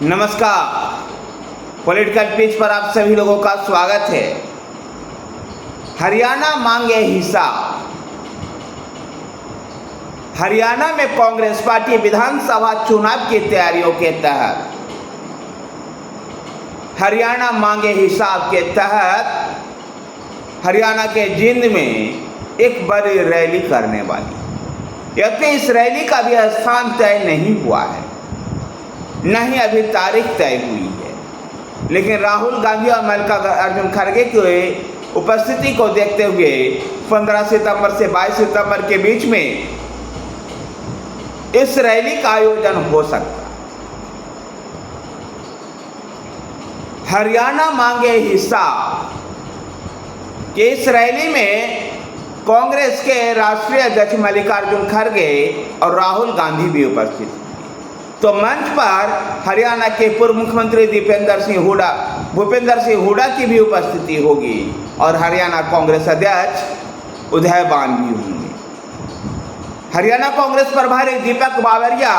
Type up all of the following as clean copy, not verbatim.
नमस्कार। Political pitch पर आप सभी लोगों का स्वागत है। हरियाणा मांगे हिसाब। हरियाणा में कांग्रेस पार्टी विधानसभा चुनाव की तैयारियों के तहत हरियाणा मांगे हिसाब के तहत हरियाणा के जींद में एक बड़ी रैली करने वाली। यद्यपि इस रैली का भी स्थान तय नहीं हुआ है, न ही अभी तारीख तय हुई है, लेकिन राहुल गांधी और मल्लिकार्जुन खड़गे की उपस्थिति को देखते हुए 15 सितंबर से 22 सितंबर के बीच में इस रैली का आयोजन हो सकता है। हरियाणा मांगे हिसाब कि इस रैली में कांग्रेस के राष्ट्रीय अध्यक्ष मल्लिकार्जुन खड़गे और राहुल गांधी भी उपस्थित हैं। तो मंच पर हरियाणा के पूर्व मुख्यमंत्री भूपेंद्र सिंह हुड्डा की भी उपस्थिति होगी और हरियाणा कांग्रेस अध्यक्ष उदयभान भी होंगे। हरियाणा कांग्रेस प्रभारी दीपक बावरिया,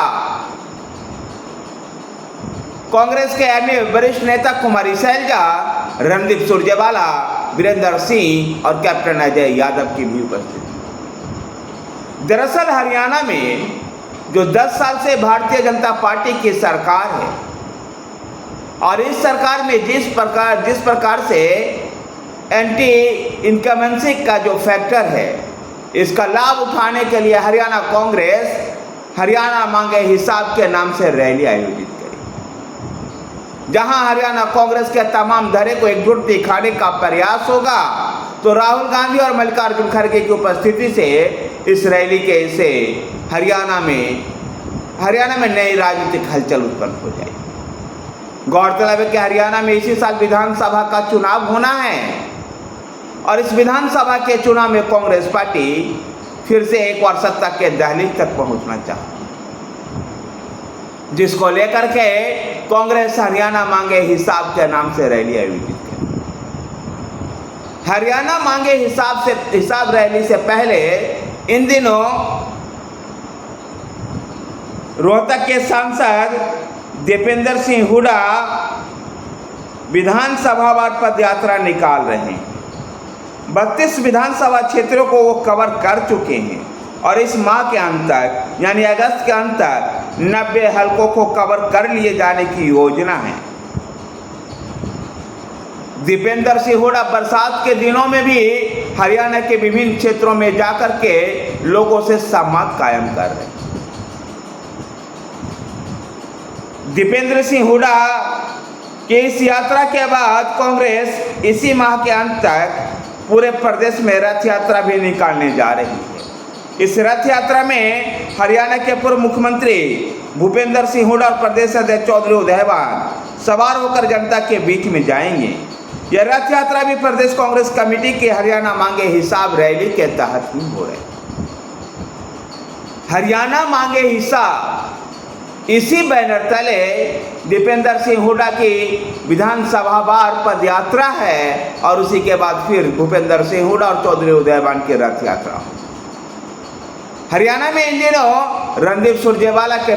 कांग्रेस के अन्य वरिष्ठ नेता कुमारी शैलजा, रणदीप सुरजेवाला, वीरेंद्र सिंह और कैप्टन अजय यादव की भी उपस्थिति। दरअसल हरियाणा में जो 10 साल से भारतीय जनता पार्टी की सरकार है और इस सरकार में जिस प्रकार से एंटी इनकमेंसी का जो फैक्टर है, इसका लाभ उठाने के लिए हरियाणा कांग्रेस हरियाणा मांगे हिसाब के नाम से रैली आयोजित करेगी, जहां हरियाणा कांग्रेस के तमाम धड़े को एकजुट दिखाने का प्रयास होगा। तो राहुल गांधी और मल्लिकार्जुन खड़गे की उपस्थिति से इस रैली के से हरियाणा में नई राजनीतिक हलचल उत्पन्न हो जाएगी। गौरतलब है कि हरियाणा में इसी साल विधानसभा का चुनाव होना है और इस विधानसभा के चुनाव में कांग्रेस पार्टी फिर से एक बार सत्ता के दहलीज तक पहुंचना चाहती है, जिसको लेकर के कांग्रेस हरियाणा मांगे हिसाब के नाम से रैली आयोजित करेगी। हरियाणा मांगे हिसाब रैली से पहले इन दिनों रोहतक के सांसद दीपेंद्र सिंह हुड्डा विधानसभावार पद यात्रा निकाल रहे हैं। 32 विधानसभा क्षेत्रों को वो कवर कर चुके हैं और इस माह के अंत तक यानी अगस्त के अंत तक 90 हलकों को कवर कर लिए जाने की योजना है। दीपेंद्र सिंह हुड्डा बरसात के दिनों में भी हरियाणा के विभिन्न क्षेत्रों में जाकर के लोगों से संवाद कायम कर रहे हैं। दीपेंद्र सिंह हुड्डा की इस यात्रा के बाद कांग्रेस इसी माह के अंत तक पूरे प्रदेश में रथ यात्रा भी निकालने जा रही है। इस रथ यात्रा में हरियाणा के पूर्व मुख्यमंत्री भूपेंद्र सिंह हुड्डा और प्रदेश अध्यक्ष चौधरी उदयभान सवार होकर जनता के बीच में जाएंगे। यह रथ यात्रा भी प्रदेश कांग्रेस कमेटी के हरियाणा मांगे हिसाब रैली के तहत ही हो रही। हरियाणा मांगे हिसाब इसी बैनर तले दीपेंद्र सिंह हुड्डा की विधानसभा वार पद यात्रा है और उसी के बाद फिर भूपेंद्र सिंह हुड्डा और चौधरी उदयभान की रथ यात्रा। हरियाणा में इन दिनों रणदीप सुरजेवाला के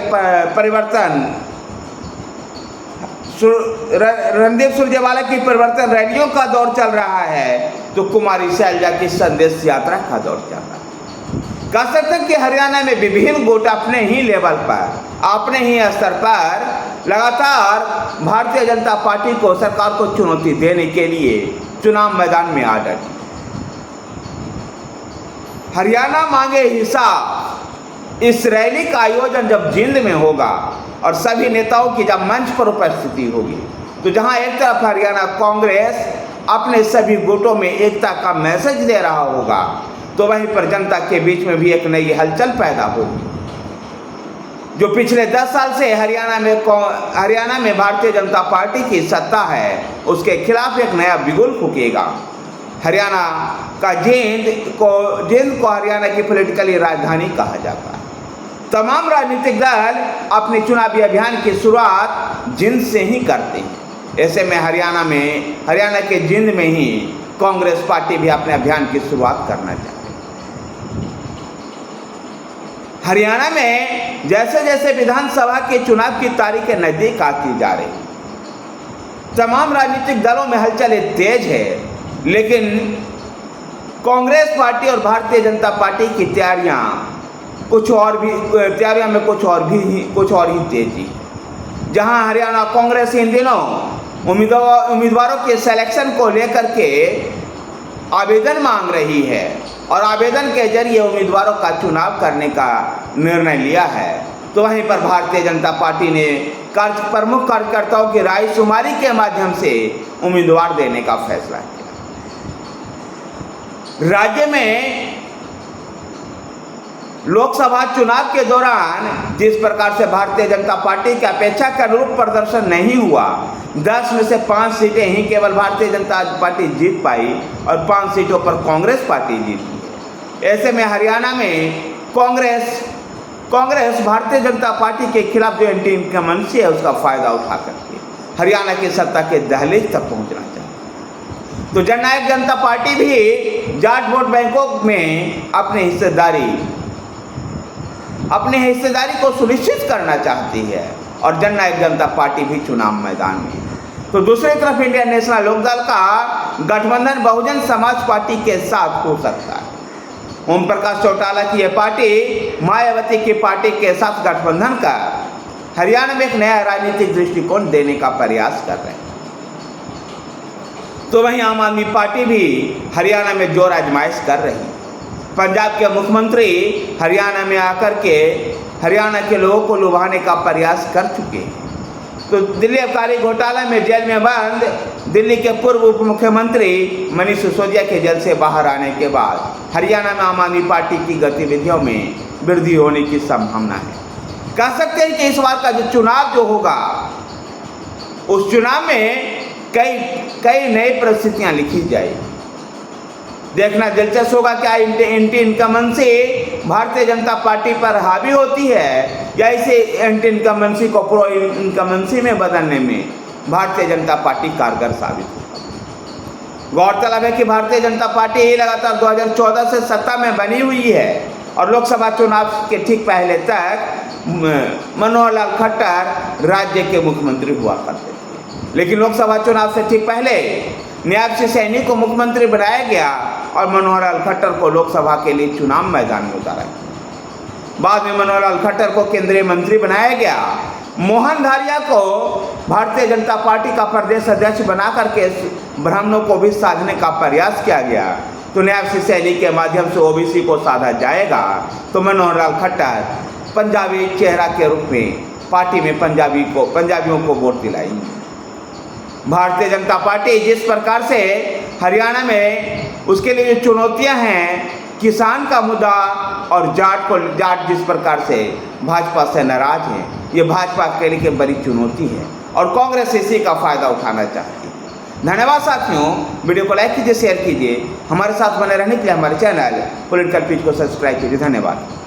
परिवर्तन रैलियों का दौर चल रहा है, तो कुमारी शैलजा की संदेश यात्रा का दौर चल रहा है। कह सकते हैं कि हरियाणा में विभिन्न गुट अपने ही लेवल पर, अपने ही स्तर पर लगातार भारतीय जनता पार्टी को, सरकार को चुनौती देने के लिए चुनाव मैदान में आ डटे। हरियाणा मांगे हिसाब इस रैली का आयोजन जब जींद में होगा और सभी नेताओं की जब मंच पर उपस्थिति होगी, तो जहां एक तरफ हरियाणा कांग्रेस अपने सभी गुटों में एकता का मैसेज दे रहा होगा, तो वहीं पर जनता के बीच में भी एक नई हलचल पैदा होगी। जो पिछले 10 साल से हरियाणा में भारतीय जनता पार्टी की सत्ता है, उसके खिलाफ एक नया बिगुल फूकेगा। हरियाणा का जींद को हरियाणा की पॉलिटिकली राजधानी कहा जाता है। तमाम राजनीतिक दल अपने चुनावी अभियान की शुरुआत जींद से ही करते हैं। ऐसे में हरियाणा के जींद में ही कांग्रेस पार्टी भी अपने अभियान की शुरुआत करना चाहती है। हरियाणा में जैसे जैसे विधानसभा के चुनाव की तारीखें नजदीक आती जा रही, तमाम राजनीतिक दलों में हलचल तेज है, लेकिन कांग्रेस पार्टी और भारतीय जनता पार्टी की तैयारियां में कुछ और ही तेजी। जहां हरियाणा कांग्रेस इन दिनों उम्मीदवारों के सिलेक्शन को लेकर के आवेदन मांग रही है और आवेदन के जरिए उम्मीदवारों का चुनाव करने का निर्णय लिया है, तो वहीं पर भारतीय जनता पार्टी ने प्रमुख कार्यकर्ताओं की रायशुमारी के माध्यम से उम्मीदवार देने का फैसला किया। राज्य में लोकसभा चुनाव के दौरान जिस प्रकार से भारतीय जनता पार्टी की अपेक्षा के अनुरूप प्रदर्शन नहीं हुआ, 10 में से 5 सीटें ही केवल भारतीय जनता पार्टी जीत पाई और 5 सीटों पर कांग्रेस पार्टी जीती। ऐसे में हरियाणा में कांग्रेस भारतीय जनता पार्टी के खिलाफ जो एंटी इनकम्बेंसी है उसका फायदा उठा करके हरियाणा की सत्ता के दहलीज तक पहुंचना चाहिए। तो जननायक जनता पार्टी भी जाट वोट बैंकों में अपनी हिस्सेदारी को सुनिश्चित करना चाहती है और जननायक जनता पार्टी भी चुनाव मैदान में। तो दूसरी तरफ इंडियन नेशनल लोकदल का गठबंधन बहुजन समाज पार्टी के साथ हो सकता है। ओम प्रकाश चौटाला की यह पार्टी मायावती की पार्टी के साथ गठबंधन कर हरियाणा में एक नया राजनीतिक दृष्टिकोण देने का प्रयास कर रहे हैं। तो वहीं आम आदमी पार्टी भी हरियाणा में जोर आजमाइश कर रही है। पंजाब के मुख्यमंत्री हरियाणा में आकर के हरियाणा के लोगों को लुभाने का प्रयास कर चुके हैं। तो दिल्ली आबकारी घोटाला में जेल में बंद दिल्ली के पूर्व उप मुख्यमंत्री मनीष सिसोदिया के जेल से बाहर आने के बाद हरियाणा में आम आदमी पार्टी की गतिविधियों में वृद्धि होने की संभावना है। कह सकते हैं कि इस बार का जो चुनाव जो होगा उस चुनाव में कई नई परिस्थितियां लिखी जाएगी। देखना दिलचस्प होगा क्या anti incumbency Bharatiya Janata party पर हावी होती है या इसे एंटी इनकम्बेंसी को प्रो इनकम्बेंसी में बदलने में भारतीय जनता पार्टी कारगर साबित होगी। गौरतलब है कि भारतीय जनता पार्टी लगातार 2014 से सत्ता में बनी हुई है और लोकसभा चुनाव के ठीक पहले तक मनोहर लाल खट्टर राज्य के मुख्यमंत्री हुआ करते थे, लेकिन लोकसभा चुनाव से ठीक पहले न्यायसी सैनी को मुख्यमंत्री बनाया गया और मनोहर लाल खट्टर को लोकसभा के लिए चुनाव मैदान में उतारा गया। बाद में मनोहर लाल खट्टर को केंद्रीय मंत्री बनाया गया। मोहन धारिया को भारतीय जनता पार्टी का प्रदेश अध्यक्ष बना करके ब्राह्मणों को भी साधने का प्रयास किया गया। तो न्यायसी सैनी के माध्यम से ओबीसी को साधा जाएगा तो मनोहर लाल खट्टर पंजाबी चेहरा के रूप में पार्टी में पंजाबियों को वोट दिलाएंगे। भारतीय जनता पार्टी जिस प्रकार से हरियाणा में उसके लिए जो चुनौतियां हैं, किसान का मुद्दा और जाट जिस प्रकार से भाजपा से नाराज है, ये भाजपा के लिए बड़ी चुनौती है और कांग्रेस इसी का फायदा उठाना चाहती है। धन्यवाद साथियों, वीडियो को लाइक कीजिए, शेयर कीजिए, हमारे साथ बने रहने के लिए हमारे चैनल पॉलिटिकल पिच को सब्सक्राइब कीजिए। धन्यवाद।